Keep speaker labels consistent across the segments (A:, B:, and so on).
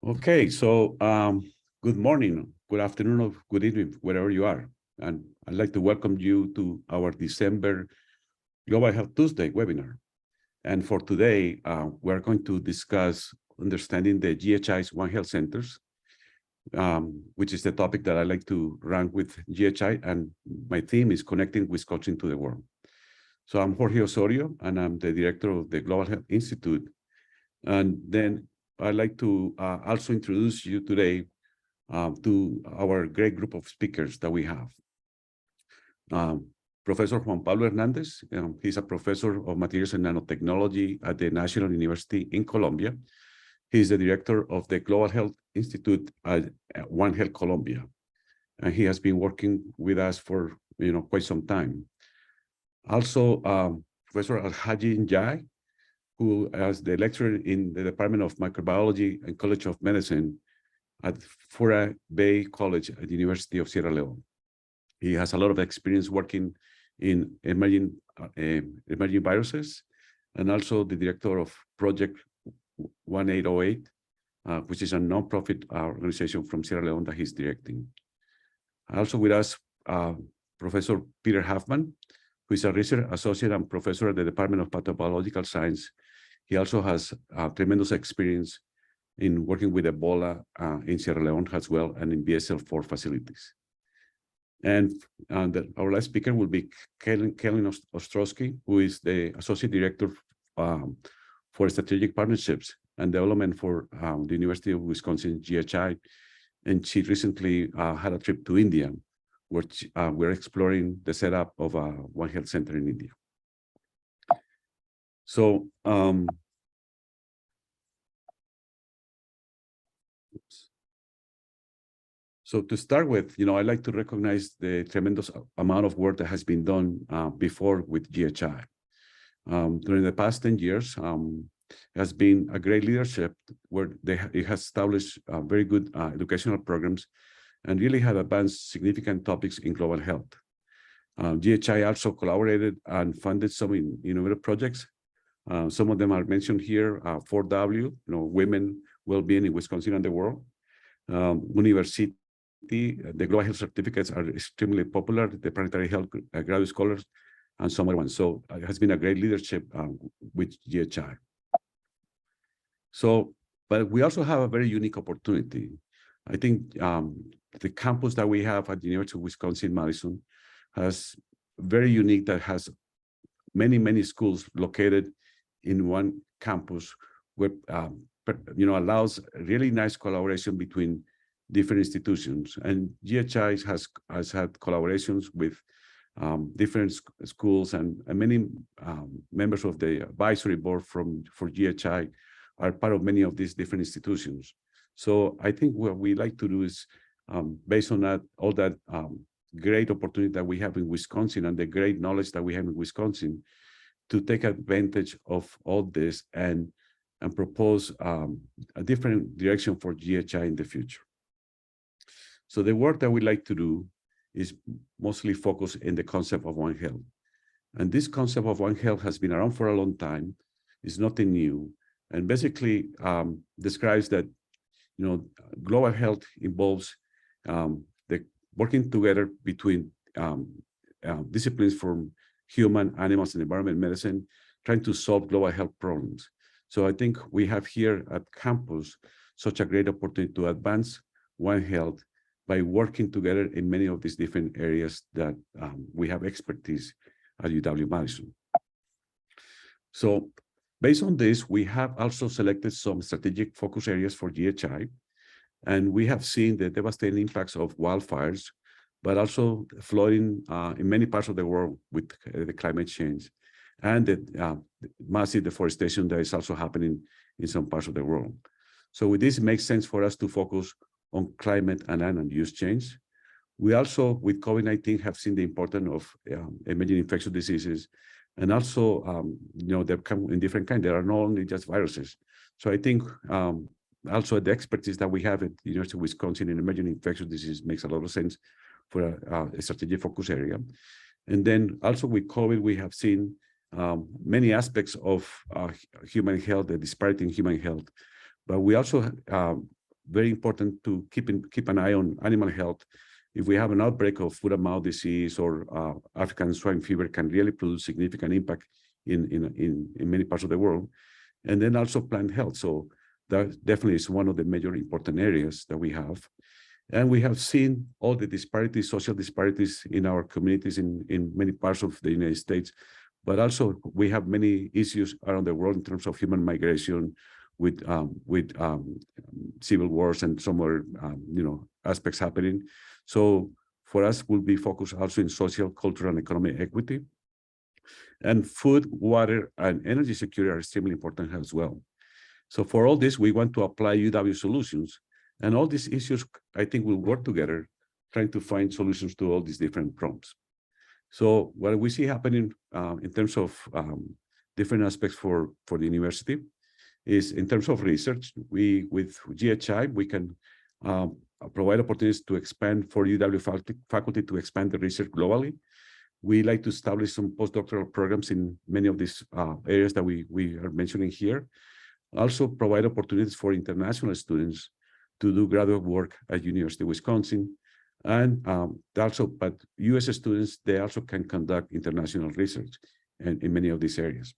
A: Okay, so good morning, good afternoon, or good evening, wherever you are. And I'd like to welcome you to our December Global Health Tuesday webinar. And for today, we're going to discuss understanding the GHI's One Health Centers, which is the topic that I like to run with GHI, and my theme is connecting Wisconsin to the world. So I'm Jorge Osorio, and I'm the director of the Global Health Institute. And then I'd like to also introduce you today to our great group of speakers that we have. Professor Juan Pablo Hernandez, he's a professor of materials and nanotechnology at the National University in Colombia. He's the director of the Global Health Institute at One Health Colombia. And he has been working with us for quite some time. Also, Professor Al-Haji Njai, who is the lecturer in the Department of Microbiology and College of Medicine at Fura Bay College at the University of Sierra Leone. He has a lot of experience working in emerging viruses, and also the director of Project 1808, which is a nonprofit organization from Sierra Leone that he's directing. Also with us, Professor Peter Huffman, who is a research associate and professor at the Department of Pathobiological Science. He also has tremendous experience in working with Ebola in Sierra Leone as well, and in BSL-4 facilities. And our last speaker will be Kellen Ostrowski, who is the Associate Director for Strategic Partnerships and Development for the University of Wisconsin GHI. And she recently had a trip to India, where we're exploring the setup of a One Health Center in India. So, so to start with, I'd like to recognize the tremendous amount of work that has been done before with GHI. During the past 10 years, has been a great leadership where it has established very good educational programs and really have advanced significant topics in global health. GHI also collaborated and funded some innovative projects. Some of them are mentioned here, 4W, women well-being in Wisconsin and the world. University, the global health certificates are extremely popular, the planetary health graduate scholars, and some other ones. So it has been a great leadership with GHI. So, but we also have a very unique opportunity. I think the campus that we have at the University of Wisconsin-Madison has very unique, that has many, many schools located in one campus, where allows really nice collaboration between different institutions. And GHI has had collaborations with different schools, and many members of the advisory board for GHI are part of many of these different institutions. So I think what we like to do is, based on that, all that great opportunity that we have in Wisconsin and the great knowledge that we have in Wisconsin, to take advantage of all this and propose a different direction for GHI in the future. So the work that we like to do is mostly focused in the concept of One Health. And this concept of One Health has been around for a long time. It's nothing new. And basically describes that, global health involves the working together between disciplines from human, animals, and environment medicine, trying to solve global health problems. So I think we have here at campus such a great opportunity to advance One Health by working together in many of these different areas that we have expertise at UW-Madison. So based on this, we have also selected some strategic focus areas for GHI, and we have seen the devastating impacts of wildfires, but also flooding in many parts of the world with the climate change, and the massive deforestation that is also happening in some parts of the world. So with this, it makes sense for us to focus on climate and land use change. We also, with COVID-19, have seen the importance of emerging infectious diseases, and also, they come in different kinds. There are not only just viruses. So I think also the expertise that we have at the University of Wisconsin in emerging infectious disease makes a lot of sense for a strategic focus area. And then also with COVID, we have seen many aspects of human health, the disparity in human health. But we also very important to keep an eye on animal health. If we have an outbreak of foot and mouth disease or African swine fever, can really produce significant impact in many parts of the world. And then also plant health. So that definitely is one of the major important areas that we have. And we have seen all the disparities, social disparities in our communities in many parts of the United States. But also we have many issues around the world in terms of human migration with civil wars and some other aspects happening. So for us, we'll be focused also in social, cultural, and economic equity. And food, water, and energy security are extremely important as well. So for all this, we want to apply UW solutions. And all these issues, I think, will work together, trying to find solutions to all these different problems. So what we see happening in terms of different aspects for the university is in terms of research. With GHI, we can provide opportunities to expand for UW faculty to expand the research globally. We like to establish some postdoctoral programs in many of these areas that we are mentioning here. Also provide opportunities for international students to do graduate work at University of Wisconsin. And but US students, they also can conduct international research in many of these areas.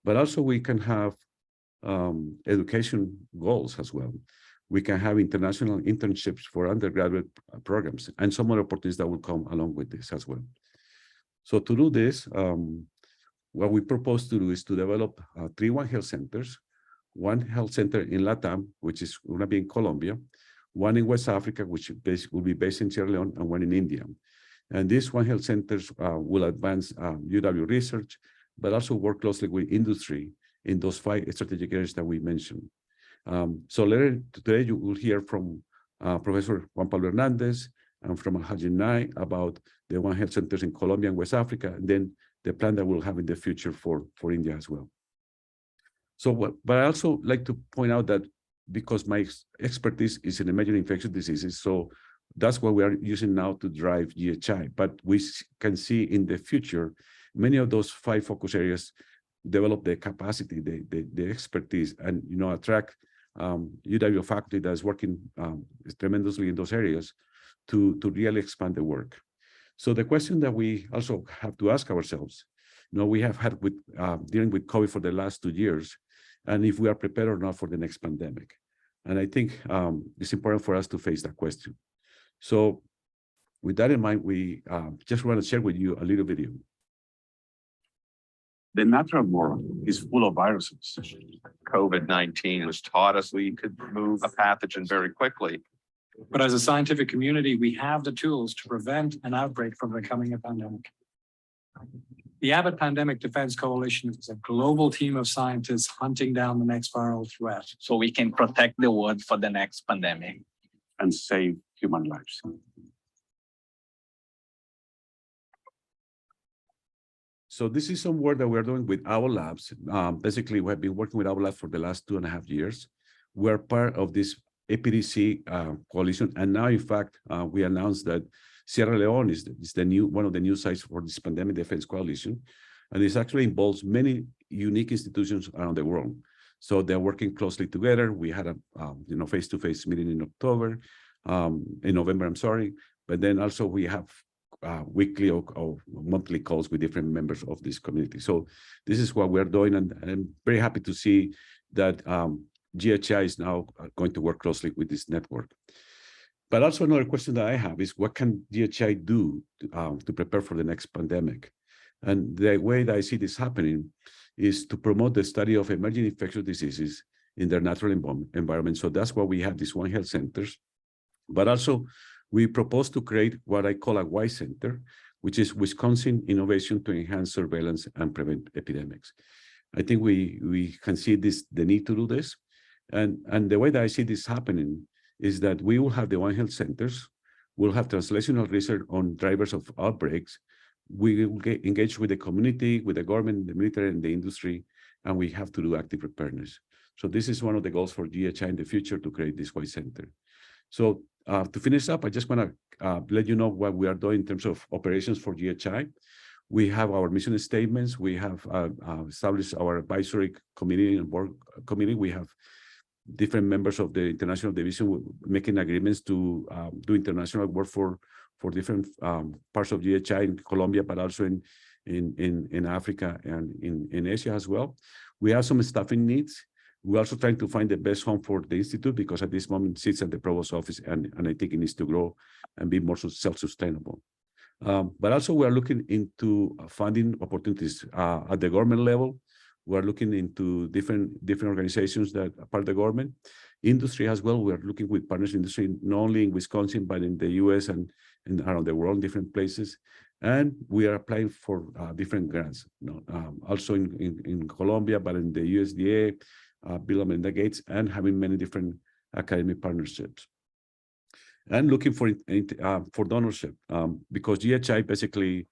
A: But also we can have education goals as well. We can have international internships for undergraduate programs and some other opportunities that will come along with this as well. So to do this, what we propose to do is to develop 3 One Health centers, one health center in LATAM, which is going to be in Colombia, one in West Africa, which will be based in Sierra Leone, and one in India. And these One Health centers will advance UW research, but also work closely with industry in those 5 strategic areas that we mentioned. So later today, you will hear from Professor Juan Pablo Hernandez and from Hajin Nai about the One Health centers in Colombia and West Africa, and then the plan that we'll have in the future for India as well. So, but I also like to point out that because my expertise is in emerging infectious diseases, so that's what we are using now to drive GHI. But we can see in the future, many of those 5 focus areas develop the capacity, the expertise, and attract UW faculty that's working tremendously in those areas to really expand the work. So the question that we also have to ask ourselves, we have had with dealing with COVID for the last 2 years, and if we are prepared or not for the next pandemic. And I think it's important for us to face that question. So with that in mind, we just want to share with you a little video.
B: The natural world is full of viruses.
C: COVID-19 has taught us we could move a pathogen very quickly.
D: But as a scientific community, we have the tools to prevent an outbreak from becoming a pandemic. The Abbott Pandemic Defense Coalition is a global team of scientists hunting down the next viral threat.
E: So we can protect the world for the next pandemic.
B: And save human lives.
A: So this is some work that we're doing with our labs. Basically, we have been working with our lab for the last 2.5 years. We're part of this APDC coalition. And now, in fact, we announced that Sierra Leone is one of the new sites for this pandemic defense coalition. And this actually involves many unique institutions around the world. So they're working closely together. We had a face-to-face meeting in November, I'm sorry. But then also we have weekly or monthly calls with different members of this community. So this is what we're doing, and I'm very happy to see that GHI is now going to work closely with this network. But also another question that I have is, what can GHI do to prepare for the next pandemic? And the way that I see this happening is to promote the study of emerging infectious diseases in their natural environment. So that's why we have these One Health centers. But also, we propose to create what I call a Y Center, which is Wisconsin Innovation to Enhance Surveillance and Prevent Epidemics. I think we can see the need to do this. And the way that I see this happening is that we will have the One Health centers, we'll have translational research on drivers of outbreaks, we will get engaged with the community, with the government, the military, and the industry, and we have to do active preparedness. So this is one of the goals for GHI in the future, to create this Y Center. So to finish up, I just want to let you know what we are doing in terms of operations for GHI. We have our mission statements. We have established our advisory committee and board committee. We have different members of the international division making agreements to do international work for different parts of GHI in Colombia, but also in Africa and in Asia as well. We have some staffing needs. We're also trying to find the best home for the institute, because at this moment it sits at the provost office, and I think it needs to grow and be more self-sustainable. But also we are looking into funding opportunities at the government level. We are looking into different organizations that are part of the government. Industry as well. We are looking with partners in industry, not only in Wisconsin, but in the US and around the world, different places. And we are applying for different grants, also in Colombia, but in the USDA, Bill and Melinda Gates, and having many different academic partnerships. And looking for donorship, because GHI basically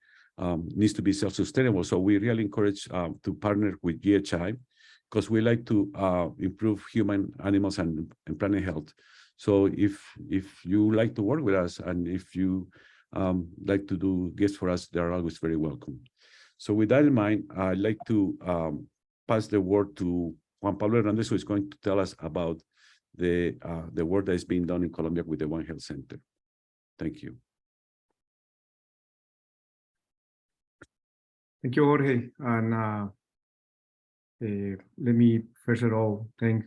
A: needs to be self-sustainable. So we really encourage to partner with GHI, because we like to improve human, animals, and planet health. So if you like to work with us, and if you like to do gifts for us, they are always very welcome. So with that in mind, I'd like to pass the word to Juan Pablo Hernandez, who is going to tell us about the work that is being done in Colombia with the One Health Center. Thank you.
F: Thank you, Jorge. And let me first of all thank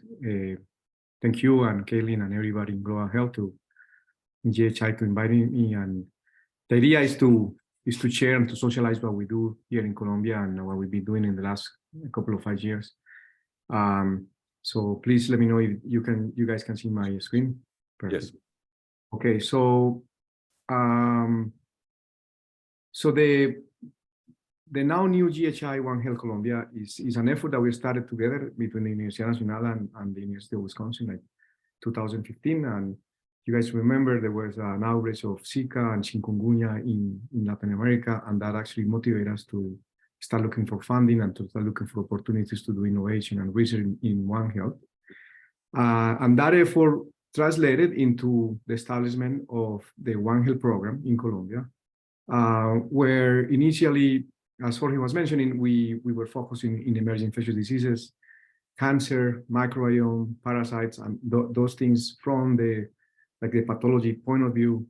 F: you and Kaylin and everybody in Global Health in GHI to inviting me. And the idea is to share and to socialize what we do here in Colombia and what we've been doing in the last couple of 5 years. So please let me know if you guys can see my screen. Perfect.
A: Yes.
F: Okay, so the now new GHI One Health Colombia is an effort that we started together between the Universidad Nacional and the University of Wisconsin, like 2015. And you guys remember there was an outbreak of Zika and chikungunya in Latin America, and that actually motivated us to start looking for funding and to start looking for opportunities to do innovation and research in One Health. And that effort translated into the establishment of the One Health program in Colombia, where initially, as Jorge was mentioning, we were focusing in emerging infectious diseases, cancer, microbiome, parasites, and those things from the pathology point of view.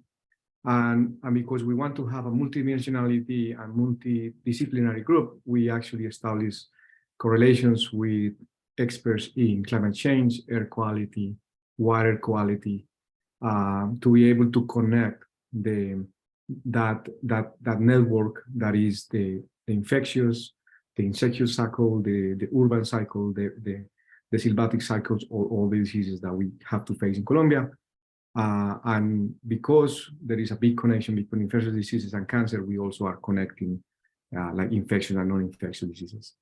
F: And because we want to have a multidimensionality and multidisciplinary group, we actually established correlations with experts in climate change, air quality, water quality, to be able to connect that network that is the infectious, the insectious cycle, the urban cycle, the sylvatic cycles, all the diseases that we have to face in Colombia. And because there is a big connection between infectious diseases and cancer, we also are connecting like infectious and non-infectious diseases.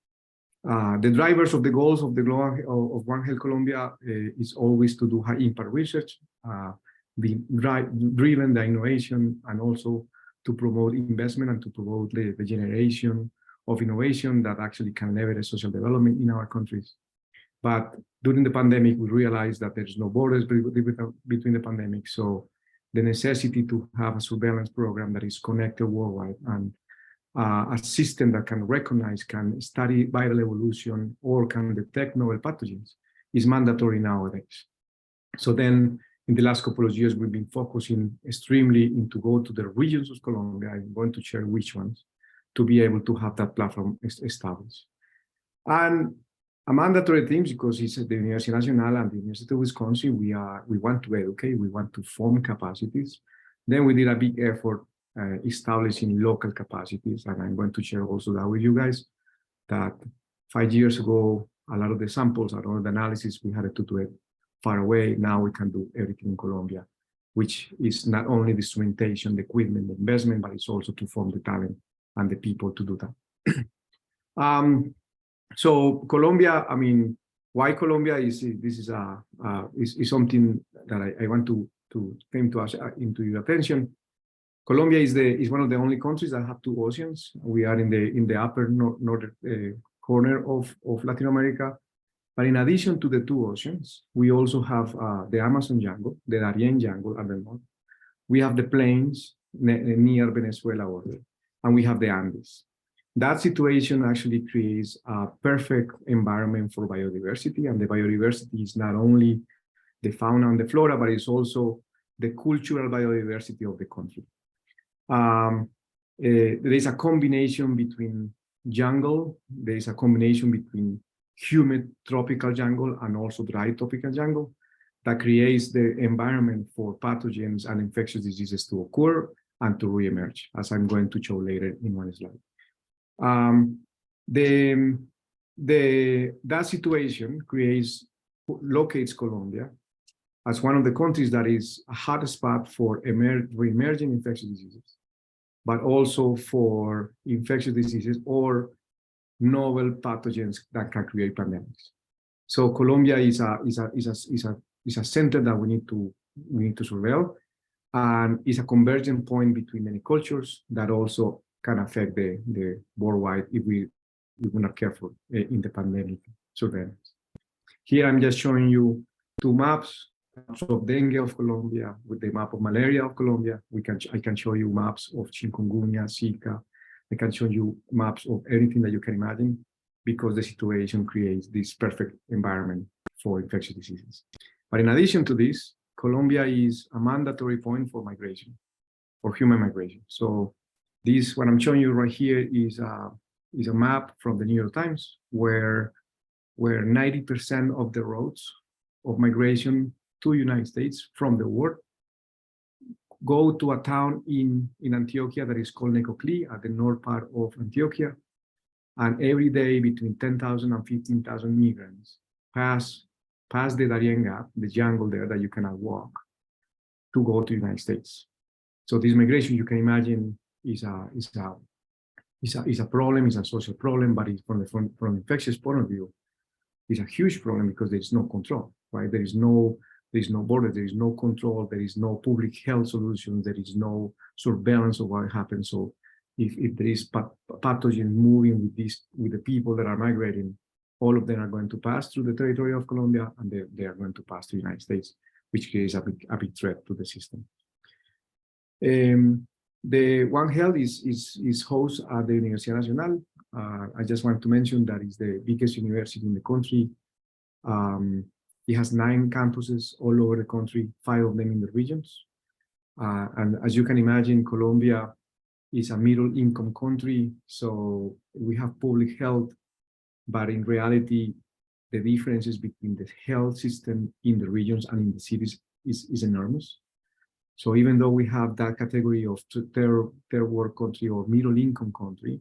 F: The drivers of the goals of the global of One Health Colombia is always to do high impact research, be driven the innovation, and also to promote investment and to promote the generation of innovation that actually can leverage social development in our countries. But during the pandemic, we realized that there's no borders between the pandemic. So the necessity to have a surveillance program that is connected worldwide and a system that can recognize, can study viral evolution, or can detect novel pathogens is mandatory nowadays. So then in the last couple of years, we've been focusing extremely into go to the regions of Colombia. I'm going to share which ones to be able to have that platform established. And a mandatory thing, because it's the Universidad Nacional and the University of Wisconsin, we want to educate, we want to form capacities. Then we did a big effort establishing local capacities, and I'm going to share also that with you guys, that 5 years ago, a lot of the samples and all the analysis, we had to do it far away. Now we can do everything in Colombia, which is not only the instrumentation, the equipment, the investment, but it's also to form the talent and the people to do that. So Colombia, I mean, why Colombia is something that I want to bring to us into your attention. Colombia is one of the only countries that have 2 oceans. We are in the upper northern corner of Latin America. But in addition to the 2 oceans, we also have the Amazon jungle, the Darien jungle at the north. We have the plains near Venezuela border, and we have the Andes. That situation actually creates a perfect environment for biodiversity, and the biodiversity is not only the fauna and the flora, but it's also the cultural biodiversity of the country. There is a combination between jungle, there is a combination between humid tropical jungle and also dry tropical jungle that creates the environment for pathogens and infectious diseases to occur and to reemerge, as I'm going to show later in one slide. That situation locates Colombia as one of the countries that is a hotspot for re-emerging infectious diseases, but also for infectious diseases or novel pathogens that can create pandemics. So Colombia is a center that we need to surveil, and is a convergent point between many cultures that also can affect the worldwide if we're not careful in the pandemic surveillance. Here I'm just showing you two maps of dengue of Colombia with the map of malaria of Colombia. I can show you maps of chikungunya, Zika. I can show you maps of everything that you can imagine, because the situation creates this perfect environment for infectious diseases. But in addition to this, Colombia is a mandatory point for migration, for human migration. So this, what I'm showing you right here, is a map from the New York Times, where 90% of the roads of migration to the United States from the world go to a town in Antioquia that is called Necoclí, at the north part of Antioquia. And every day between 10,000 and 15,000 migrants pass the Darien Gap, the jungle there that you cannot walk, to go to the United States. So this migration, you can imagine, is a problem, is a social problem, but it's from infectious point of view, it's a huge problem because there is no control, right? There is no border, there is no control, there is no public health solutions, there is no surveillance of what happens. So if there is pathogen moving with the people that are migrating, all of them are going to pass through the territory of Colombia, and they are going to pass to the United States, which creates a big threat to the system. The One Health is host at the Universidad Nacional. I just want to mention that it's the biggest university in the country. It has 9 campuses all over the country, 5 of them in the regions. And as you can imagine, Colombia is a middle-income country, so we have public health, but in reality, the differences between the health system in the regions and in the cities is enormous. So even though we have that category of third world country or middle-income country,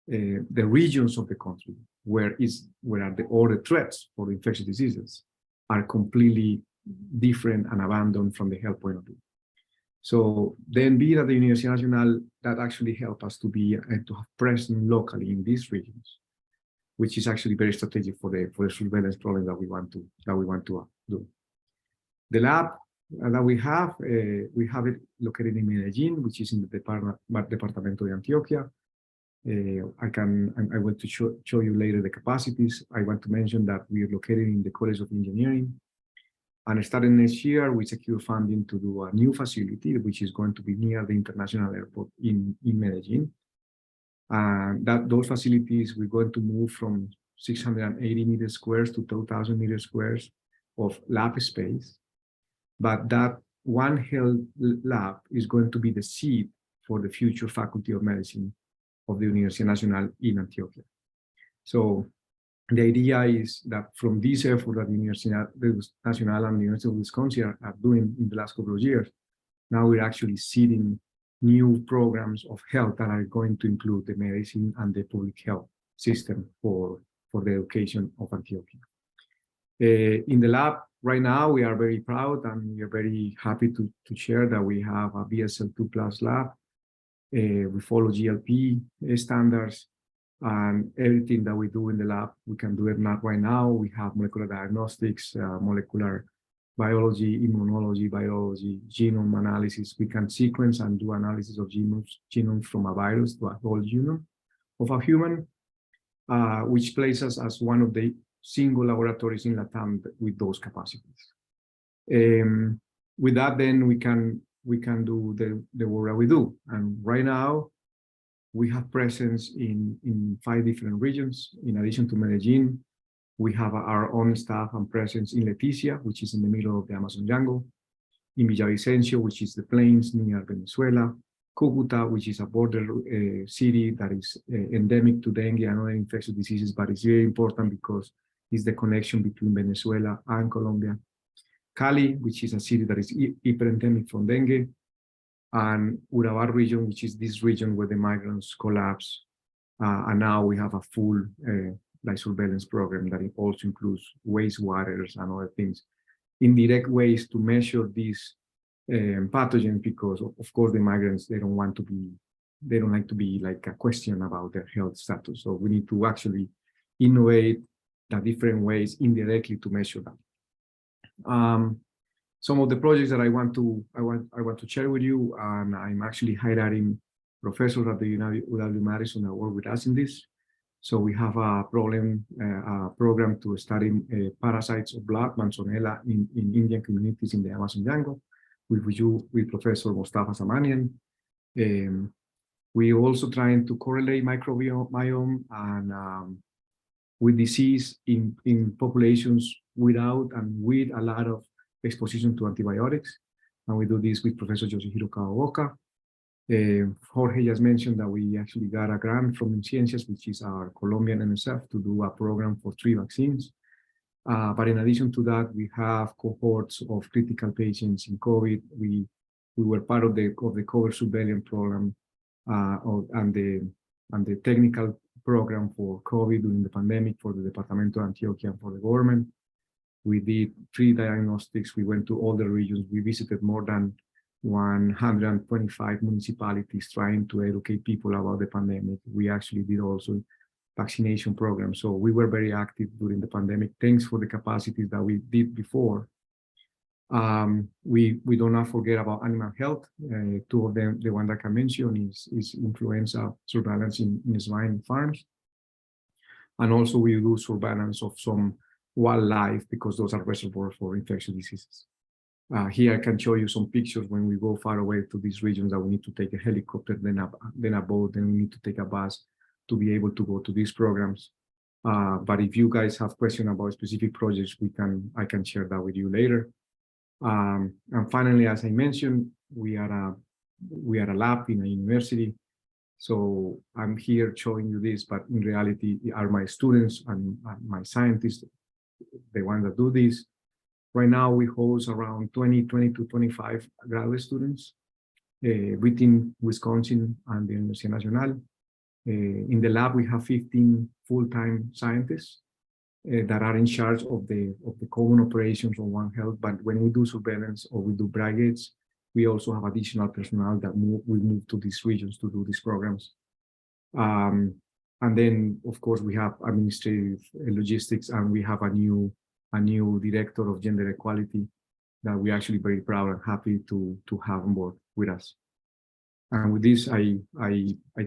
F: the regions of the country where are all the threats for infectious diseases are completely different and abandoned from the health point of view. So then being at the Universidad Nacional, that actually helped us to have presence locally in these regions, which is actually very strategic for the surveillance problem that we want to do. The lab that we have it located in Medellin, which is in the Departamento de Antioquia. I want to show you later the capacities. I want to mention that we are located in the College of Engineering. And starting next year, we secure funding to do a new facility, which is going to be near the international airport in Medellin. And those facilities, we're going to move from 680 meters squares to 2,000 meters squares of lab space. But that One Health lab is going to be the seed for the future Faculty of Medicine of the Universidad Nacional in Antioquia. So the idea is that from this effort that the Universidad Nacional and the University of Wisconsin are doing in the last couple of years, now we're actually seeding new programs of health that are going to include the medicine and the public health system for the education of Antioquia. In the lab right now, we are very proud and we are very happy to share that we have a BSL-2+ lab. We follow GLP standards, and everything that we do in the lab, we can do it not right now. We have molecular diagnostics, molecular biology, immunology, biology, genome analysis. We can sequence and do analysis of genomes from a virus to a whole genome of a human, which places us as one of the single laboratories in LATAM with those capacities. With that, then we can do the work that we do. And right now, We have presence in 5 different regions. In addition to Medellin, we have our own staff and presence in Leticia, which is in the middle of the Amazon jungle, in Villavicencio, which is the plains near Venezuela, Cucuta, which is a border city that is endemic to dengue and other infectious diseases, but it's very important because it's the connection between Venezuela and Colombia. Cali, which is a city that is hyper-endemic from dengue, and Urabá region, which is this region where the migrants collapse. And now we have a full surveillance program that also includes wastewaters and other things, indirect ways to measure these pathogens, because of course the migrants, they don't like to be like a question about their health status. So we need to actually innovate the different ways indirectly to measure that. Some of the projects that I want to share with you, and I'm actually highlighting professors at the UW-Madison that work with us in this. So we have a program to study parasites of blood, Manzonella, in Indian communities in the Amazon jungle, with Professor Mustafa Zamanian. We also trying to correlate microbiome and with disease in populations without and with a lot of exposition to antibiotics. And we do this with Professor Yoshihiro Kawaoka. Jorge just mentioned that we actually got a grant from Inciencias, which is our Colombian NSF, to do a program for 3 vaccines. But in addition to that, we have cohorts of critical patients in COVID. We were part of the COVID surveillance program and the technical program for COVID during the pandemic for the Departamento de Antioquia and for the government. We did 3 diagnostics. We went to all the regions. We visited more than 125 municipalities trying to educate people about the pandemic. We actually did also vaccination programs. So we were very active during the pandemic. Thanks for the capacities that we did before. We do not forget about animal health. 2 of them, the one that I mentioned is influenza surveillance in swine farms. And also we do surveillance of some wildlife because those are reservoirs for infectious diseases. Here I can show you some pictures when we go far away to these regions that we need to take a helicopter, then a boat, then we need to take a bus to be able to go to these programs. But if you guys have questions about specific projects, I can share that with you later. And finally, as I mentioned, we are a lab in a university. So I'm here showing you this, but in reality are my students and my scientists, the ones that do this. Right now we host around 20 to 25 graduate students within Wisconsin and the Universidad Nacional. In the lab, we have 15 full-time scientists that are in charge of the common operations on One Health. But when we do surveillance or we do brigades, we also have additional personnel that we move to these regions to do these programs. And then, of course, we have administrative logistics, and we have a new director of gender equality that we're actually very proud and happy to have on board with us. And with this, I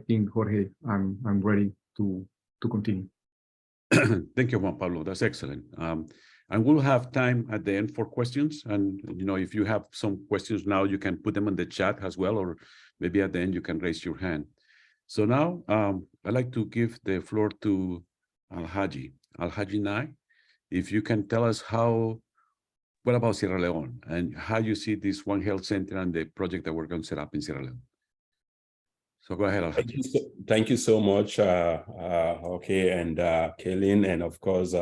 F: think, Jorge, I'm ready to continue.
A: Thank you, Juan Pablo. That's excellent. And we'll have time at the end for questions. And if you have some questions now, you can put them in the chat as well, or maybe at the end you can raise your hand. So now I'd like to give the floor to Alhaji Nai. If you can tell us what about Sierra Leone and how you see this One Health Center and the project that we're going to set up in Sierra Leone. So go ahead, Alhaji.
G: Thank you so much, okay, and Kaylin, and of course,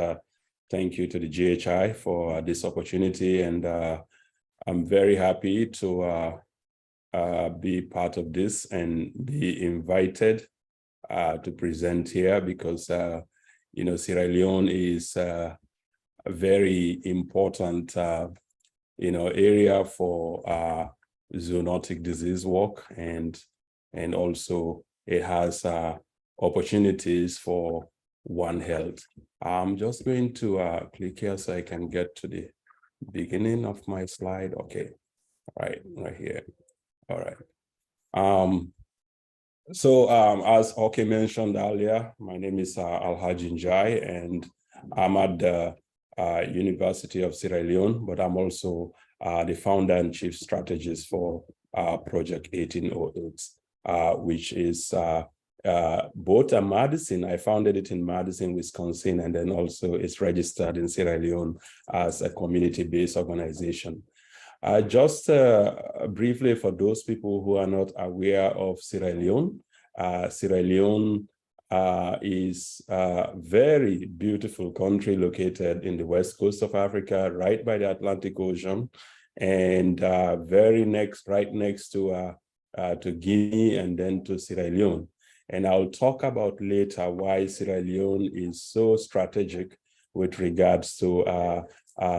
G: thank you to the GHI for this opportunity. And I'm very happy to be part of this and be invited to present here because, Sierra Leone is a very important, area for zoonotic disease work, and also it has opportunities for One Health. I'm just going to click here so I can get to the beginning of my slide. Okay, right here. All right. So as Oke mentioned earlier, my name is Alhaji Njai, and I'm at the University of Sierra Leone, but I'm also the founder and chief strategist for Project 1808, which is both at Madison. I founded it in Madison, Wisconsin, and then also it's registered in Sierra Leone as a community-based organization. Just briefly, for those people who are not aware of Sierra Leone is a very beautiful country located in the west coast of Africa, right by the Atlantic Ocean, and right next to Guinea and then to Sierra Leone. And I'll talk about later why Sierra Leone is so strategic with regards to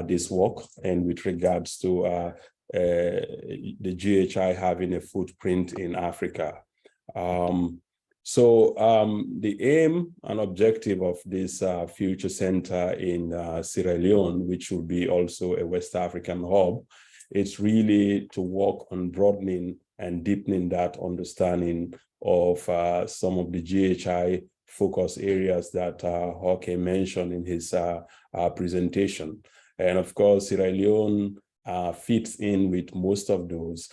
G: this work and with regards to the GHI having a footprint in Africa. The aim and objective of this future center in Sierra Leone, which will be also a West African hub, it's really to work on broadening and deepening that understanding of some of the GHI focus areas that Jorge mentioned in his presentation. And of course, Sierra Leone fits in with most of those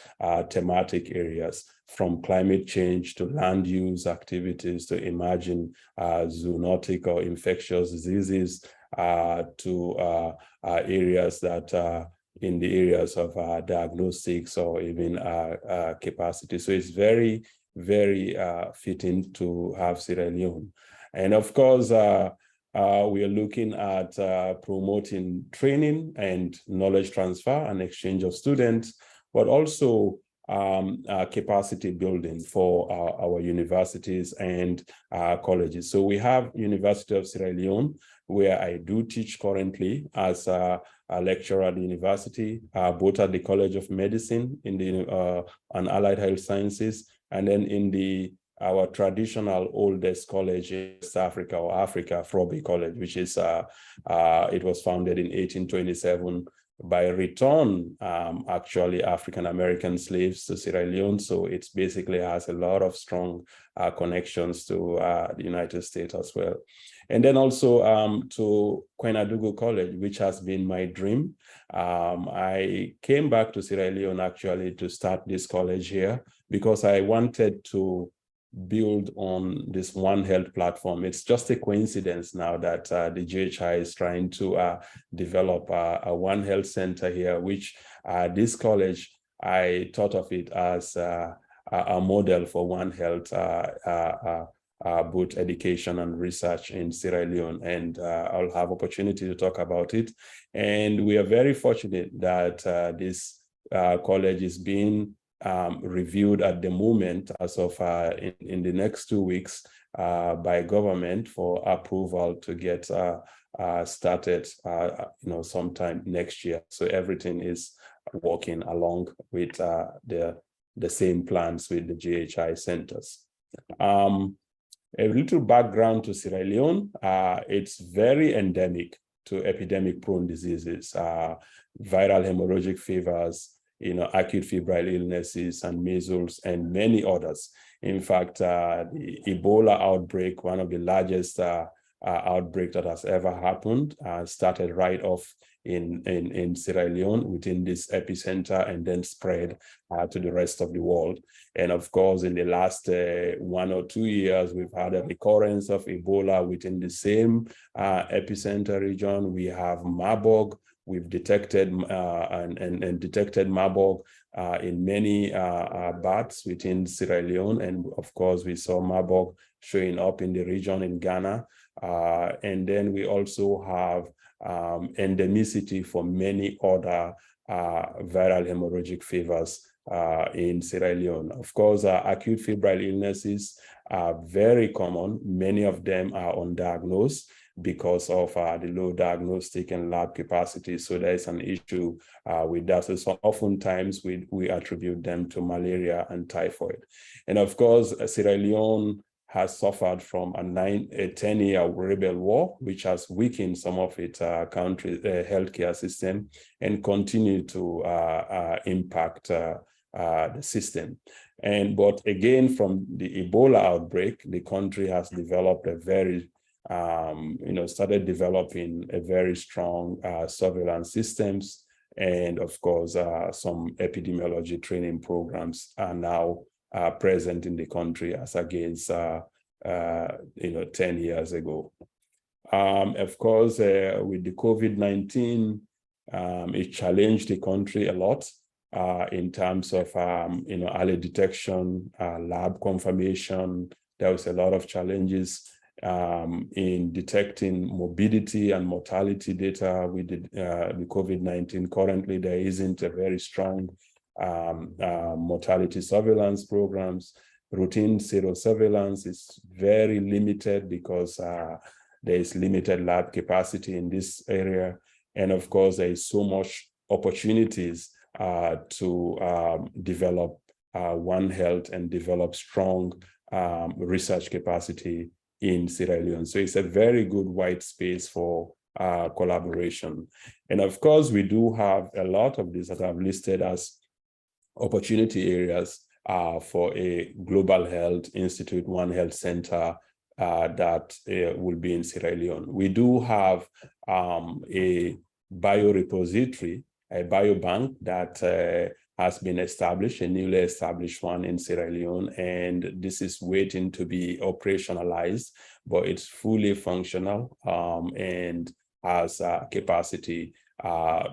G: thematic areas, from climate change to land use activities to emerging zoonotic or infectious diseases to areas that in the areas of diagnostics or even capacity. So it's very, very fitting to have Sierra Leone. And of course, we are looking at promoting training and knowledge transfer and exchange of students, but also capacity building for our universities and colleges. So we have University of Sierra Leone, where I do teach currently as a lecturer at the university, both at the College of Medicine in the and Allied Health Sciences, and then in our traditional oldest college in West Africa or Africa, Frobe College, which is it was founded in 1827 by return actually African-American slaves to Sierra Leone. So it basically has a lot of strong connections to the United States as well. And then also to Kwenadugu College, which has been my dream. I came back to Sierra Leone actually to start this college here because I wanted to build on this One Health platform. It's just a coincidence now that the GHI is trying to develop a One Health center here, which this college, I thought of it as a model for One Health, both education and research in Sierra Leone. And I'll have opportunity to talk about it. And we are very fortunate that this college is being reviewed at the moment as of in the next 2 weeks by government for approval to get started sometime next year. So everything is working along with the same plans with the GHI centers. A little background to Sierra Leone. It's very endemic to epidemic prone diseases, viral hemorrhagic fevers, acute febrile illnesses and measles and many others. In fact, the Ebola outbreak, one of the largest outbreak that has ever happened, started right off in Sierra Leone within this epicenter and then spread to the rest of the world. And of course, in the last 1 or 2 years, we've had a recurrence of Ebola within the same epicenter region. We have Marburg. We've detected and detected Marburg in many bats within Sierra Leone. And of course, we saw Marburg showing up in the region in Ghana. And then we also have endemicity for many other viral hemorrhagic fevers in Sierra Leone. Of course, acute febrile illnesses are very common. Many of them are undiagnosed because of the low diagnostic and lab capacity. So there is an issue with that. So oftentimes we attribute them to malaria and typhoid. And of course, Sierra Leone has suffered from a 10-year rebel war, which has weakened some of its country's healthcare system and continue to impact the system. But again, from the Ebola outbreak, the country has developed a very started developing a very strong surveillance systems. And of course, some epidemiology training programs are now present in the country as against 10 years ago. Of course, with the COVID-19, it challenged the country a lot in terms of early detection, lab confirmation. There was a lot of challenges in detecting morbidity and mortality data with the COVID-19. Currently, there isn't a very strong mortality surveillance programs. Routine serosurveillance is very limited because there is limited lab capacity in this area. And of course, there is so much opportunities to develop One Health and develop strong research capacity in Sierra Leone. So it's a very good white space for collaboration. And of course, we do have a lot of these that I've listed as opportunity areas for a global health institute, One Health Center that will be in Sierra Leone. We do have a biorepository, a biobank that has been established, a newly established one in Sierra Leone, and this is waiting to be operationalized, but it's fully functional and has capacity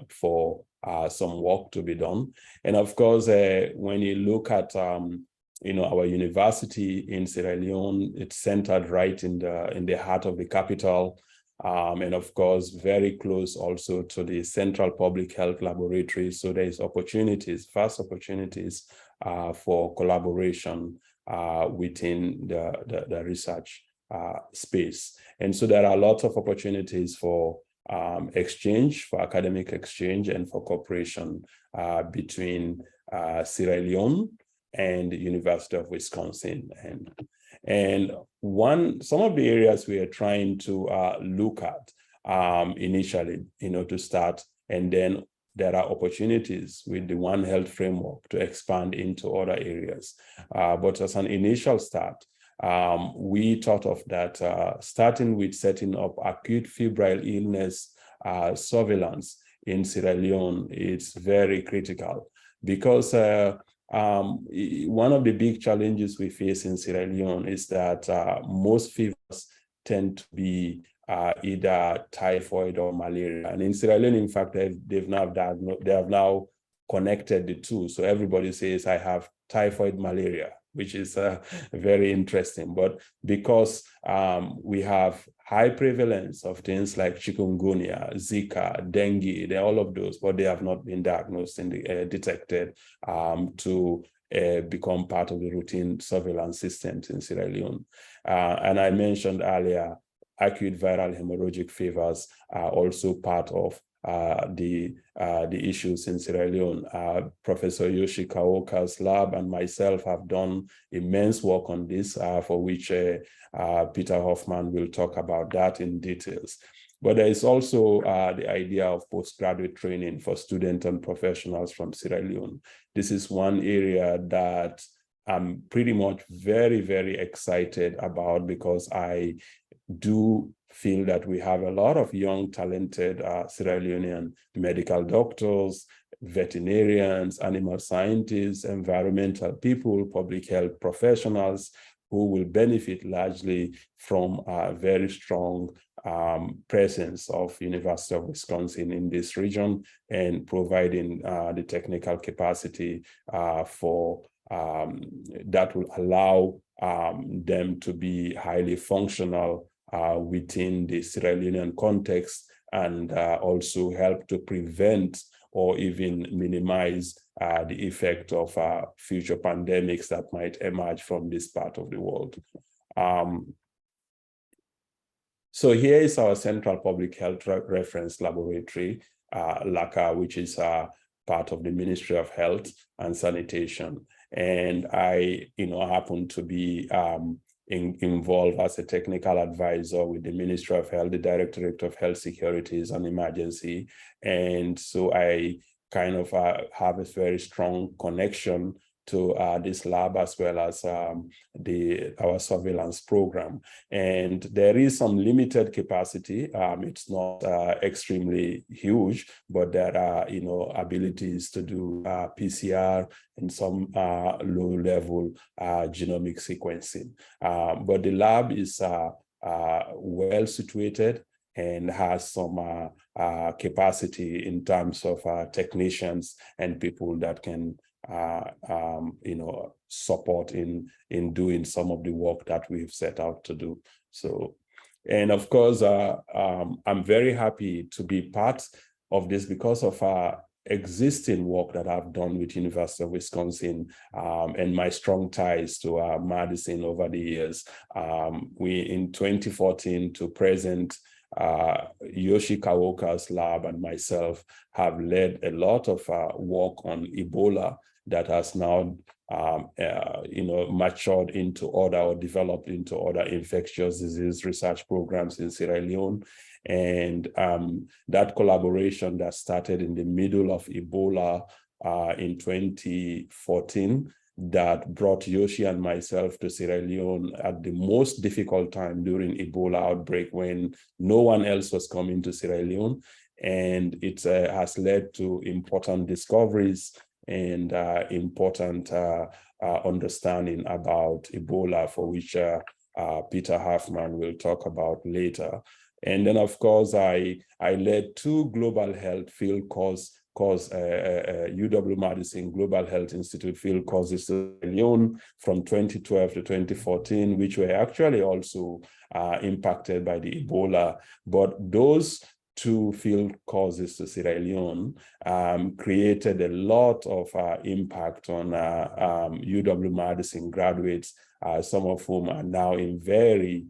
G: for some work to be done. And of course, when you look at our university in Sierra Leone, it's centered right in the heart of the capital. And of course, very close also to the Central Public Health Laboratory. So there's vast opportunities for collaboration within the research space. And so there are lots of opportunities for exchange, for academic exchange, and for cooperation between Sierra Leone and the University of Wisconsin. And some of the areas we are trying to look at initially, to start, and then there are opportunities with the One Health framework to expand into other areas. But as an initial start, we thought of that starting with setting up acute febrile illness surveillance in Sierra Leone. It's very critical because one of the big challenges we face in Sierra Leone is that most fevers tend to be either typhoid or malaria. And in Sierra Leone, in fact, they have now connected the two. So everybody says, I have typhoid malaria, which is very interesting. But because we have high prevalence of things like chikungunya, Zika, dengue, all of those, but they have not been diagnosed and detected to become part of the routine surveillance systems in Sierra Leone. And I mentioned earlier, acute viral hemorrhagic fevers are also part of the issues in Sierra Leone. Professor Yoshi Kaoka's lab and myself have done immense work on this, for which Peter Hoffman will talk about that in details. But there is also the idea of postgraduate training for students and professionals from Sierra Leone. This is one area that I'm pretty much very, very excited about because I do feel that we have a lot of young, talented Sierra Leonean medical doctors, veterinarians, animal scientists, environmental people, public health professionals who will benefit largely from a very strong presence of University of Wisconsin in this region and providing the technical capacity for that will allow them to be highly functional within the Sierra Leonean context and also help to prevent or even minimize the effect of future pandemics that might emerge from this part of the world. So here is our Central Public Health Reference Laboratory, LACA, which is part of the Ministry of Health and Sanitation. And I happen to be involved as a technical advisor with the Ministry of Health, the Directorate of Health Securities and Emergency. And so I kind of have a very strong connection to this lab as well as our surveillance program. And there is some limited capacity. It's not extremely huge, but there are, abilities to do PCR and some low-level genomic sequencing. But the lab is well situated and has some capacity in terms of technicians and people that can support in doing some of the work that we've set out to do. So, and of course, I'm very happy to be part of this because of existing work that I've done with University of Wisconsin and my strong ties to Madison over the years. We, in 2014 to present, Yoshi Kawoka's lab and myself have led a lot of work on Ebola that has now matured into other or developed into other infectious disease research programs in Sierra Leone. And that collaboration that started in the middle of Ebola in 2014 that brought Yoshi and myself to Sierra Leone at the most difficult time during Ebola outbreak when no one else was coming to Sierra Leone. And it has led to important discoveries and important understanding about Ebola, for which Peter Hoffman will talk about later. And then, of course, I led 2 global health field courses, UW-Madison Global Health Institute field courses in Sierra Leone from 2012 to 2014, which were actually also impacted by the Ebola. But those 2 field courses to Sierra Leone created a lot of impact on UW-Madison graduates, some of whom are now in very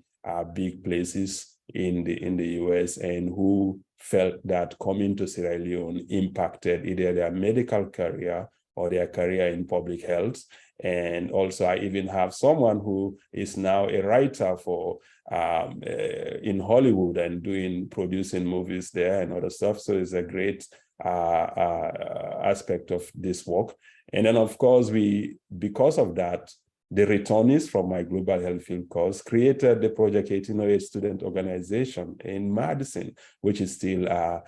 G: big places in the US and who felt that coming to Sierra Leone impacted either their medical career or their career in public health. And also I even have someone who is now a writer for in Hollywood and producing movies there and other stuff. So it's a great aspect of this work. And then of course because of that, the returnees from my global health field course created the Project 1808 student organization in Madison, which is still a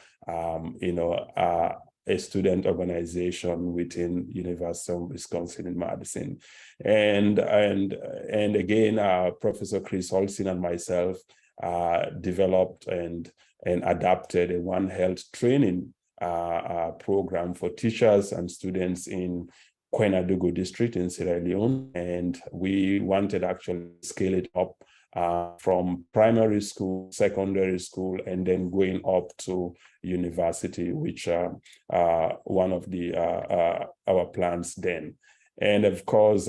G: student organization within University of Wisconsin in Madison. And again, Professor Chris Olsen and myself developed and adapted a One Health training program for teachers and students in Kwenadugu district in Sierra Leone. And we wanted actually to scale it up from primary school, secondary school, and then going up to university, which one of the our plans then. And of course,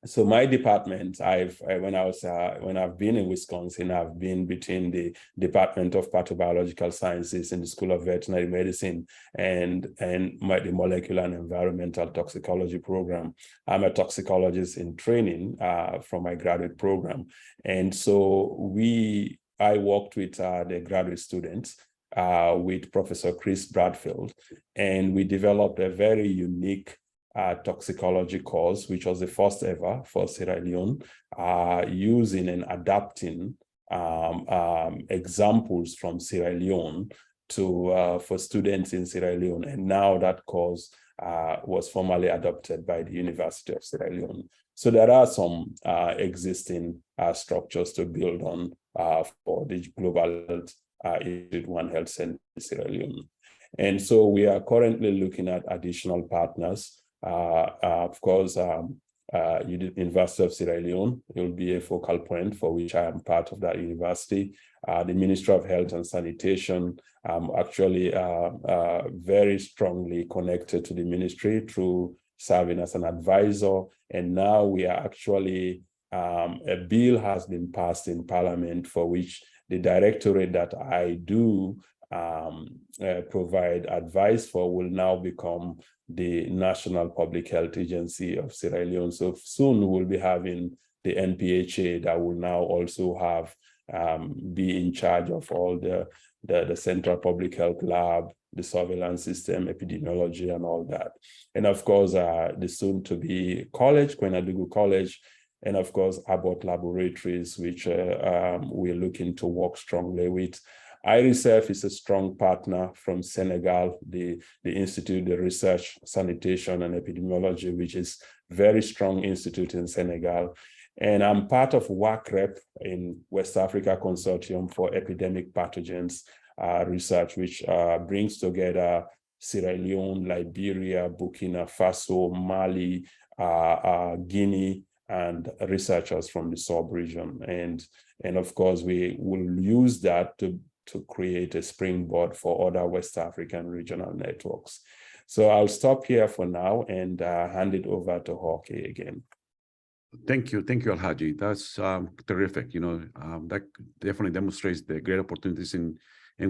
G: so my department, when I've been in Wisconsin, I've been between the Department of Pathobiological Sciences in the School of Veterinary Medicine and the Molecular and Environmental Toxicology program. I'm a toxicologist in training from my graduate program. And so I worked with the graduate students with Professor Chris Bradfield, and we developed a very unique toxicology course, which was the first ever for Sierra Leone, using and adapting examples from Sierra Leone for students in Sierra Leone. And now that course was formally adopted by the University of Sierra Leone. So there are some existing structures to build on for the Global Health One Health Center in Sierra Leone. And so we are currently looking at additional partners. Of course, University of Sierra Leone will be a focal point for which I am part of that university. The Ministry of Health and Sanitation, actually very strongly connected to the ministry through serving as an advisor. And now we are actually, a bill has been passed in Parliament for which the directorate that I do provide advice for will now become the National Public Health Agency of Sierra Leone. So soon we'll be having the NPHA that will now also have be in charge of all the the Central Public Health Lab, the surveillance system, epidemiology, and all that. And of course, the soon-to-be college, Kwenadugu College, and of course, Abbott Laboratories, which we're looking to work strongly with. IRISEF is a strong partner from Senegal, the Institute, the Research, Sanitation, and Epidemiology, which is very strong institute in Senegal. And I'm part of WACREP in West Africa Consortium for Epidemic Pathogens Research, which brings together Sierra Leone, Liberia, Burkina Faso, Mali, Guinea, and researchers from the sub-region. And of course, we will use that to create a springboard for other West African regional networks. So I'll stop here for now and hand it over to Jorge again.
A: Thank you, Alhaji. That's terrific. That definitely demonstrates the great opportunities in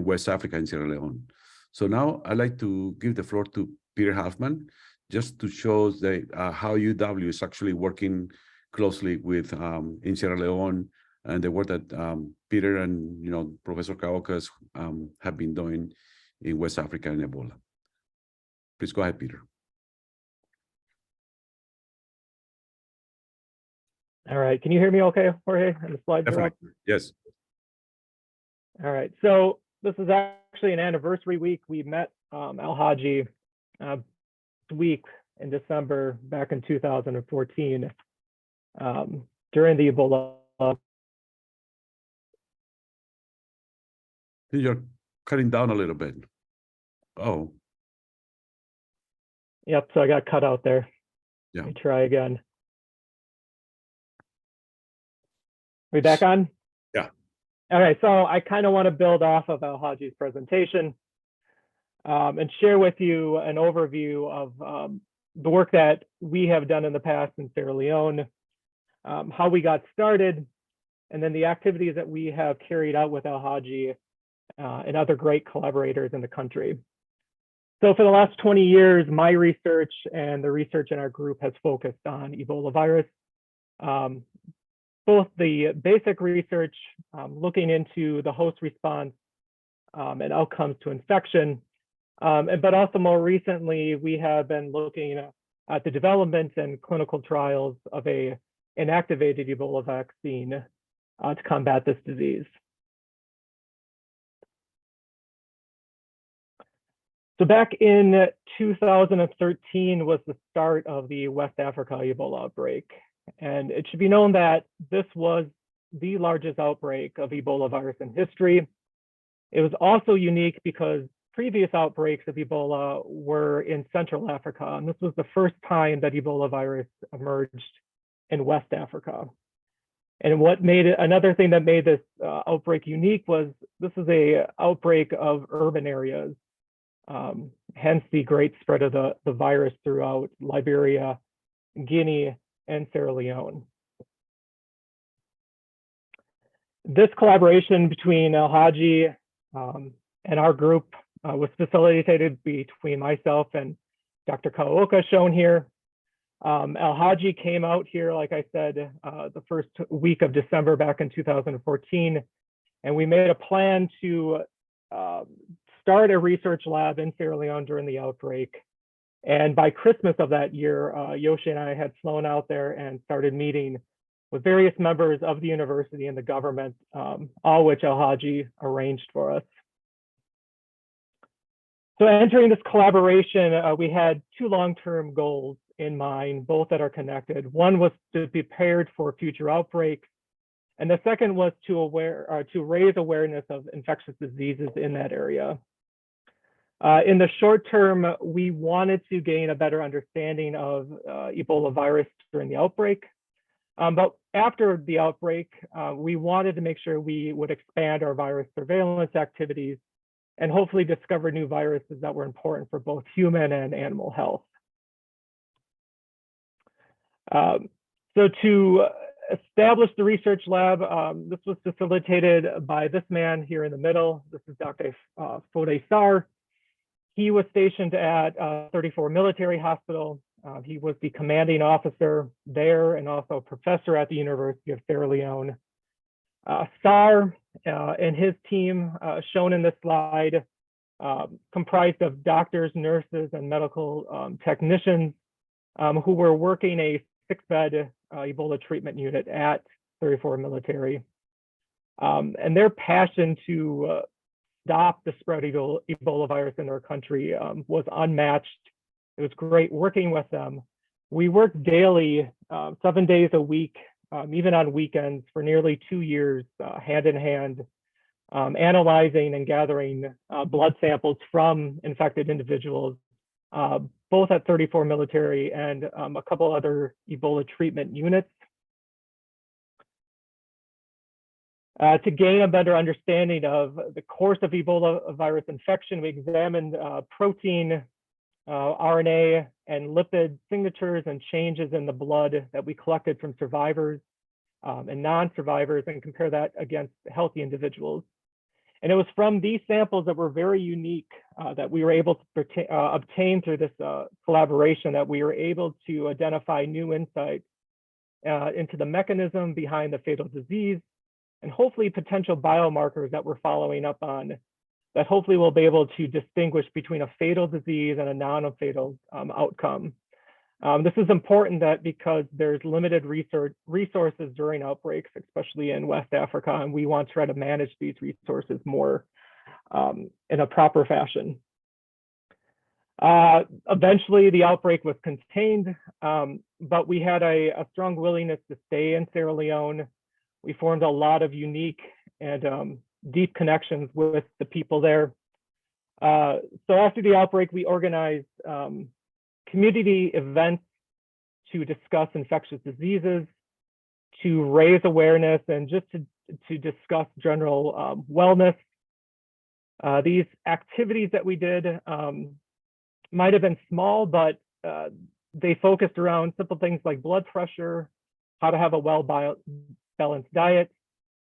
A: West Africa and Sierra Leone. So now I'd like to give the floor to Peter Halfman, just to show how UW is actually working closely with in Sierra Leone, and the work that Peter and Professor Kaokas have been doing in West Africa and Ebola. Please go ahead, Peter.
H: All right, can you hear me okay, Jorge? And the slides are up?
A: Yes.
H: All right, so this is actually an anniversary week. We met Alhaji week in December back in 2014 during the Ebola.
A: You're cutting down a little bit. Oh.
H: Yep, so I got cut out there.
A: Yeah.
H: Let me try again. We back on?
A: Yeah.
H: All right, so I kind of want to build off of Alhaji's presentation and share with you an overview of the work that we have done in the past in Sierra Leone, how we got started, and then the activities that we have carried out with Alhaji and other great collaborators in the country. So for the last 20 years, my research and the research in our group has focused on Ebola virus. Both the basic research, looking into the host response and outcomes to infection, but also more recently, we have been looking at the development and clinical trials of an inactivated Ebola vaccine to combat this disease. So back in 2013 was the start of the West Africa Ebola outbreak. And it should be known that this was the largest outbreak of Ebola virus in history. It was also unique because previous outbreaks of Ebola were in Central Africa, and this was the first time that Ebola virus emerged in West Africa. And what made it, another thing that made this outbreak unique was this is an outbreak of urban areas, hence the great spread of the virus throughout Liberia, Guinea, and Sierra Leone. This collaboration between Alhaji and our group was facilitated between myself and Dr. Kaoka, shown here. Alhaji came out here, like I said, the first week of December back in 2014, and we made a plan to start a research lab in Sierra Leone during the outbreak. And by Christmas of that year, Yoshi and I had flown out there and started meeting with various members of the university and the government, all which Alhaji arranged for us. So entering this collaboration, we had two long-term goals in mind, both that are connected. One was to be prepared for future outbreaks, and the second was to raise awareness of infectious diseases in that area. In the short term, we wanted to gain a better understanding of Ebola virus during the outbreak. But after the outbreak, we wanted to make sure we would expand our virus surveillance activities and hopefully discover new viruses that were important for both human and animal health. So to establish the research lab, this was facilitated by this man here in the middle. This is Dr. Fode Sarr. He was stationed at 34 Military Hospital. He was the commanding officer there and also a professor at the University of Sierra Leone. SAR and his team, shown in this slide, comprised of doctors, nurses, and medical technicians who were working a 6-bed Ebola treatment unit at 34 military. And their passion to stop the spread of Ebola virus in our country was unmatched. It was great working with them. We worked daily, 7 days a week, even on weekends for nearly 2 years, hand in hand, analyzing and gathering blood samples from infected individuals, both at 34 military and a couple other Ebola treatment units. To gain a better understanding of the course of Ebola virus infection, we examined protein, RNA, and lipid signatures and changes in the blood that we collected from survivors and non-survivors, and compare that against healthy individuals. And it was from these samples that were very unique that we were able to obtain through this collaboration, that we were able to identify new insights into the mechanism behind the fatal disease, and hopefully potential biomarkers that we're following up on that hopefully will be able to distinguish between a fatal disease and a non-fatal outcome. This is important that because there's limited resources during outbreaks, especially in West Africa, and we want to try to manage these resources more in a proper fashion. Eventually, the outbreak was contained, but we had a strong willingness to stay in Sierra Leone. We formed a lot of unique and deep connections with the people there. So after the outbreak, we organized community events to discuss infectious diseases, to raise awareness, and just to discuss general wellness. These activities that we did might have been small, but they focused around simple things like blood pressure, how to have a well-balanced diet.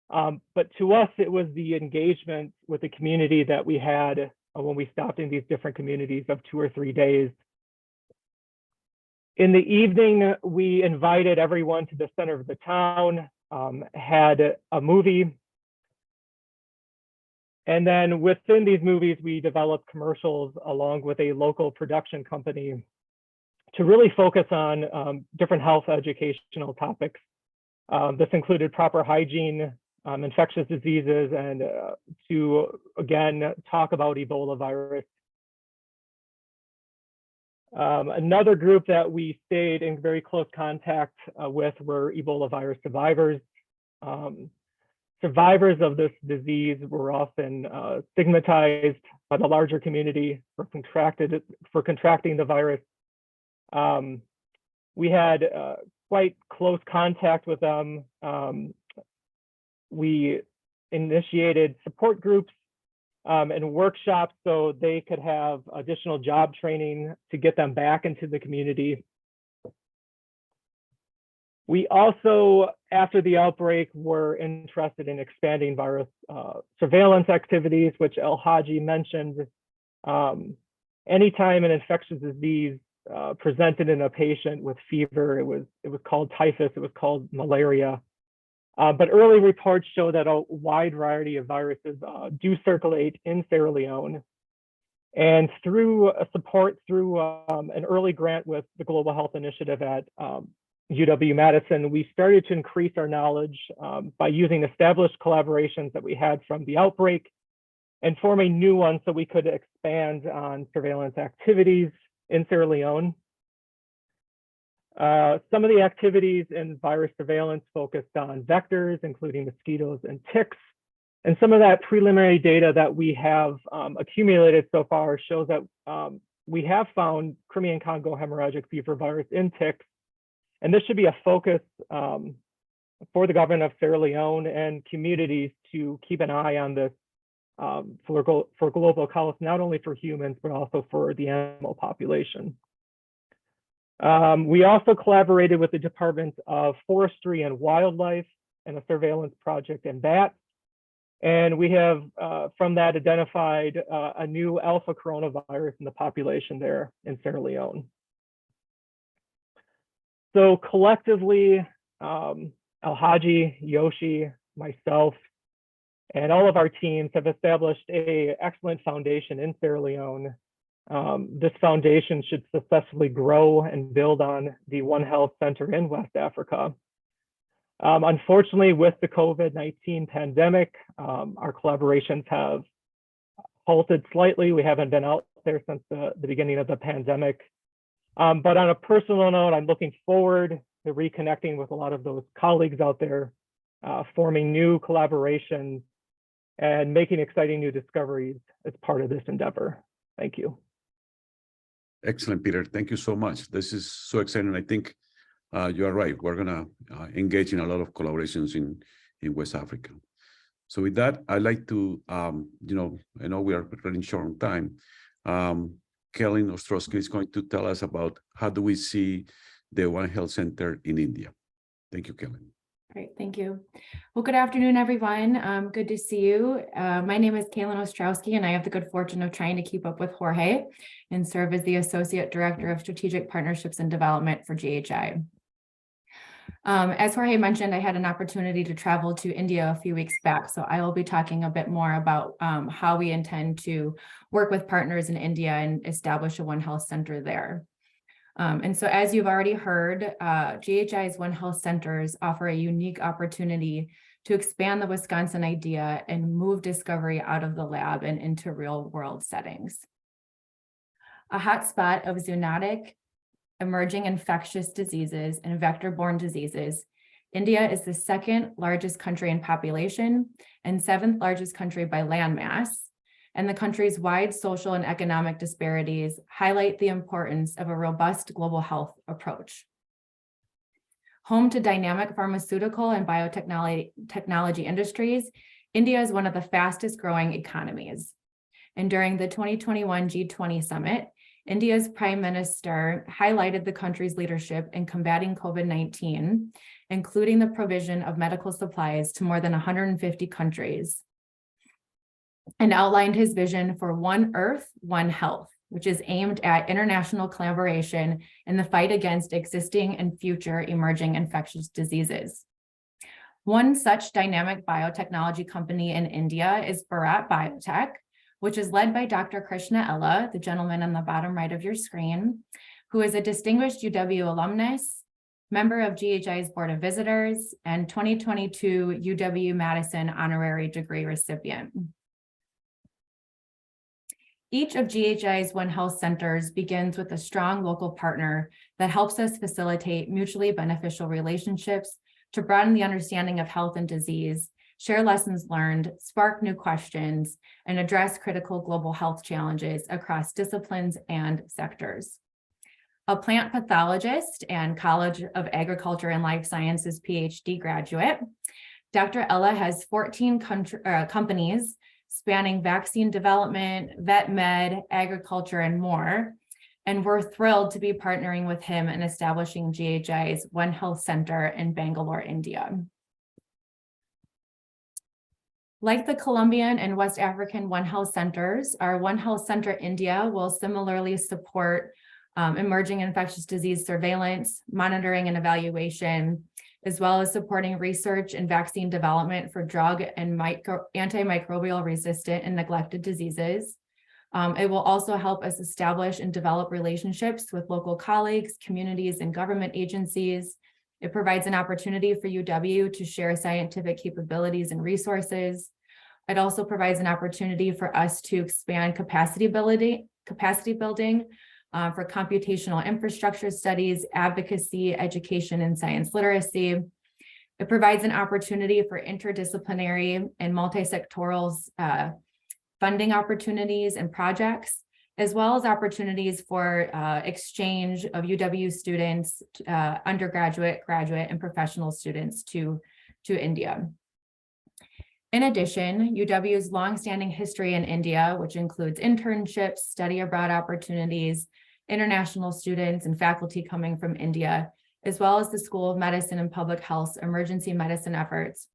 H: But to us, it was the engagement with the community that we had when we stopped in these different communities of 2 or 3 days. In the evening, we invited everyone to the center of the town, had a movie. And then within these movies, we developed commercials along with a local production company to really focus on different health educational topics. This included proper hygiene, infectious diseases, and to, again, talk about Ebola virus. Another group that we stayed in very close contact with were Ebola virus survivors. Survivors of this disease were often stigmatized by the larger community for contracting the virus. We had quite close contact with them. We initiated support groups and workshops so they could have additional job training to get them back into the community. We also, after the outbreak, were interested in expanding virus surveillance activities, which El Haji mentioned. Anytime an infectious disease presented in a patient with fever, it was called typhus, it was called malaria. But early reports show that a wide variety of viruses do circulate in Sierra Leone. And through support through an early grant with the Global Health Initiative at UW-Madison, we started to increase our knowledge by using established collaborations that we had from the outbreak and forming new ones so we could expand on surveillance activities in Sierra Leone. Some of the activities in virus surveillance focused on vectors, including mosquitoes and ticks. And some of that preliminary data that we have accumulated so far shows that we have found Crimean Congo hemorrhagic fever virus in ticks. And this should be a focus for the government of Sierra Leone and communities to keep an eye on this for global health, not only for humans, but also for the animal population. We also collaborated with the Department of Forestry and Wildlife in a surveillance project in bats. And we have, from that, identified a new alpha coronavirus in the population there in Sierra Leone. So collectively, El Haji, Yoshi, myself, and all of our teams have established an excellent foundation in Sierra Leone. This foundation should successfully grow and build on the One Health Center in West Africa. Unfortunately, with the COVID-19 pandemic, our collaborations have halted slightly. We haven't been out there since the beginning of the pandemic. But on a personal note, I'm looking forward to reconnecting with a lot of those colleagues out there, forming new collaborations and making exciting new discoveries as part of this endeavor. Thank you.
A: Excellent, Peter. Thank you so much. This is so exciting. I think you are right. We're gonna engage in a lot of collaborations in West Africa. So with that, I'd like to, I know we are running short on time. Kellen Ostrowski is going to tell us about how do we see the One Health Center in India. Thank you, Kellen.
I: Great, thank you. Well, good afternoon, everyone. Good to see you. My name is Kaylin Ostrowski, and I have the good fortune of trying to keep up with Jorge and serve as the Associate Director of Strategic Partnerships and Development for GHI. As Jorge mentioned, I had an opportunity to travel to India a few weeks back, so I will be talking a bit more about how we intend to work with partners in India and establish a One Health Center there. And so as you've already heard, GHI's One Health Centers offer a unique opportunity to expand the Wisconsin idea and move discovery out of the lab and into real world settings. A hotspot of zoonotic, emerging infectious diseases and vector-borne diseases, India is the second largest country in population and seventh largest country by landmass. And the country's wide social and economic disparities highlight the importance of a robust global health approach. Home to dynamic pharmaceutical and biotechnology industries, India is one of the fastest growing economies. And during the 2021 G20 summit, India's Prime Minister highlighted the country's leadership in combating COVID-19, including the provision of medical supplies to more than 150 countries, and outlined his vision for One Earth, One Health, which is aimed at international collaboration in the fight against existing and future emerging infectious diseases. One such dynamic biotechnology company in India is Bharat Biotech, which is led by Dr. Krishna Ella, the gentleman on the bottom right of your screen, who is a distinguished UW alumnus, member of GHI's Board of Visitors, and 2022 UW-Madison honorary degree recipient. Each of GHI's One Health Centers begins with a strong local partner that helps us facilitate mutually beneficial relationships to broaden the understanding of health and disease, share lessons learned, spark new questions, and address critical global health challenges across disciplines and sectors. A plant pathologist and College of Agriculture and Life Sciences PhD graduate, Dr. Ella has 14 companies spanning vaccine development, vet med, agriculture, and more. And we're thrilled to be partnering with him in establishing GHI's One Health Center in Bangalore, India. Like the Colombian and West African One Health Centers, our One Health Center India will similarly support emerging infectious disease surveillance, monitoring and evaluation, as well as supporting research and vaccine development for drug and antimicrobial resistant and neglected diseases. It will also help us establish and develop relationships with local colleagues, communities, and government agencies. It provides an opportunity for UW to share scientific capabilities and resources. It also provides an opportunity for us to expand capacity building for computational infrastructure studies, advocacy, education, and science literacy. It provides an opportunity for interdisciplinary and multi-sectoral funding opportunities and projects, as well as opportunities for exchange of UW students, undergraduate, graduate, and professional students to India. In addition, UW's longstanding history in India, which includes internships, study abroad opportunities, international students and faculty coming from India, as well as the School of Medicine and Public Health's emergency medicine efforts,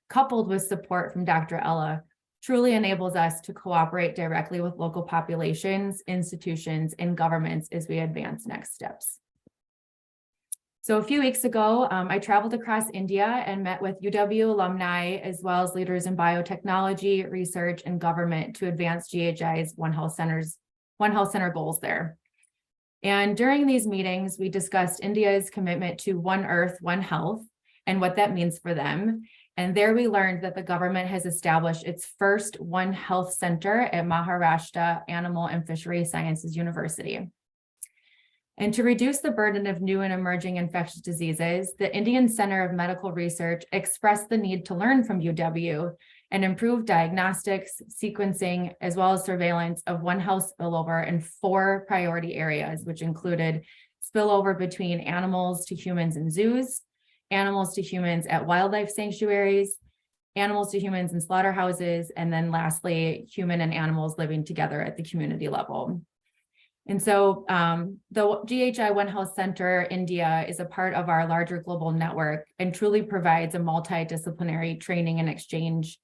I: coupled with support from Dr. Ella, truly enables us to cooperate directly with local populations, institutions, and governments as we advance next steps. So a few weeks ago, I traveled across India and met with UW alumni, as well as leaders in biotechnology, research, and government to advance GHI's One Health Center goals there. And during these meetings, we discussed India's commitment to One Earth, One Health, and what that means for them. And there we learned that the government has established its first One Health Center at Maharashtra Animal and Fishery Sciences University. And to reduce the burden of new and emerging infectious diseases, the Indian Center of Medical Research expressed the need to learn from UW and improve diagnostics, sequencing, as well as surveillance of One Health spillover in 4 priority areas, which included spillover between animals to humans in zoos, animals to humans at wildlife sanctuaries, animals to humans in slaughterhouses, and then lastly, human and animals living together at the community level. And so the GHI One Health Center India is a part of our larger global network and truly provides a multidisciplinary training and exchange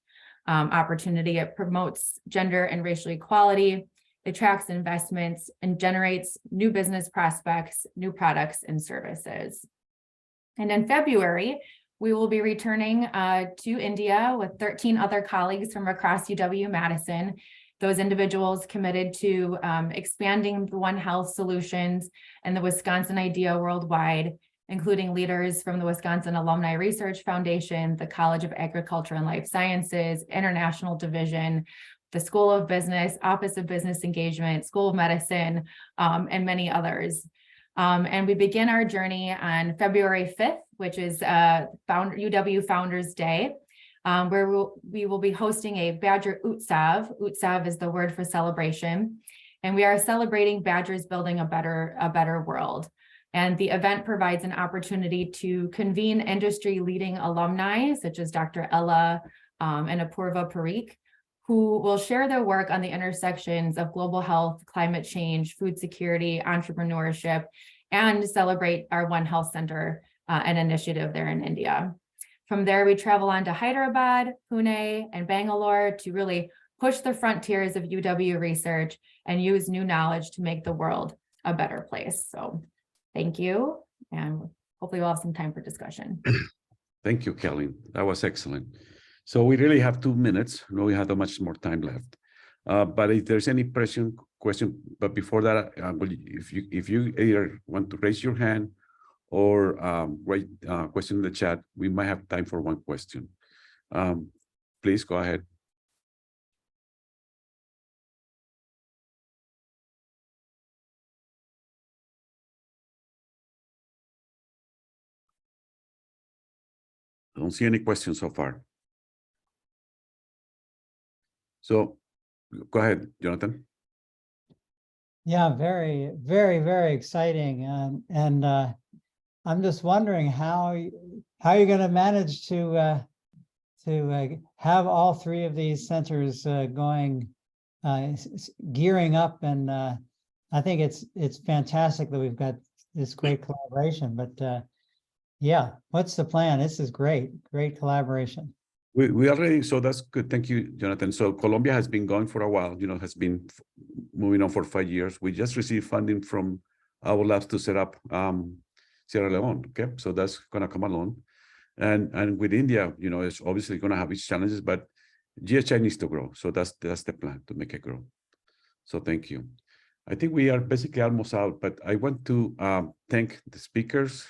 I: opportunity. It promotes gender and racial equality, attracts investments, and generates new business prospects, new products, and services. And in February, we will be returning to India with 13 other colleagues from across UW-Madison. Those individuals committed to expanding the One Health solutions and the Wisconsin idea worldwide, including leaders from the Wisconsin Alumni Research Foundation, the College of Agriculture and Life Sciences, International Division, the School of Business, Office of Business Engagement, School of Medicine, and many others. And we begin our journey on February 5th, which is UW Founders Day, where we will be hosting a Badger Utsav. Utsav is the word for celebration. And we are celebrating Badgers building a better world. And the event provides an opportunity to convene industry leading alumni, such as Dr. Ella and Apurva Parikh, who will share their work on the intersections of global health, climate change, food security, entrepreneurship, and celebrate our One Health Center and initiative there in India. From there, we travel on to Hyderabad, Pune, and Bangalore to really push the frontiers of UW research and use new knowledge to make the world a better place. So thank you, and hopefully we'll have some time for discussion.
A: Thank you, Kelly. That was excellent. So we really have 2 minutes. No, we have much more time left. But if there's any question, but before that, if you either want to raise your hand or write question in the chat, we might have time for one question. Please go ahead. I don't see any questions so far. So go ahead, Jonathan.
J: Yeah, very, very, very exciting. And I'm just wondering how you're going to manage to have all 3 of these centers going, gearing up. And I think it's fantastic that we've got this great collaboration. But yeah, what's the plan? This is great collaboration.
A: We already, so that's good. Thank you, Jonathan. So Colombia has been going for a while, has been moving on for 5 years. We just received funding from our labs to set up Sierra Leone. Okay, so that's going to come along. And with India, it's obviously going to have its challenges, but GHI needs to grow. So that's the plan, to make it grow. So thank you. I think we are basically almost out, but I want to thank the speakers.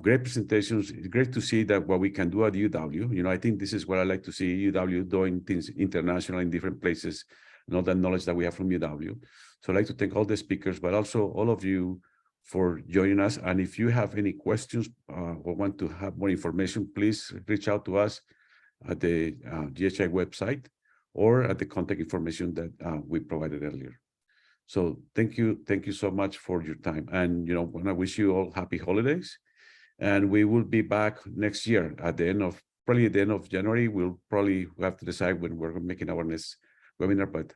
A: Great presentations. It's great to see that what we can do at UW. I think this is what I like to see, UW doing things international in different places, and all that knowledge that we have from UW. So I'd like to thank all the speakers, but also all of you for joining us. And if you have any questions or want to have more information, please reach out to us at the GHI website or at the contact information that we provided earlier. So thank you so much for your time. And want to wish you all happy holidays. And we will be back next year at the end of January. We'll probably have to decide when we're making our next webinar, but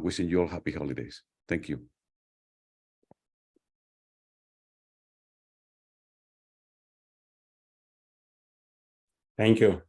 A: wishing you all happy holidays. Thank you.
G: Thank you.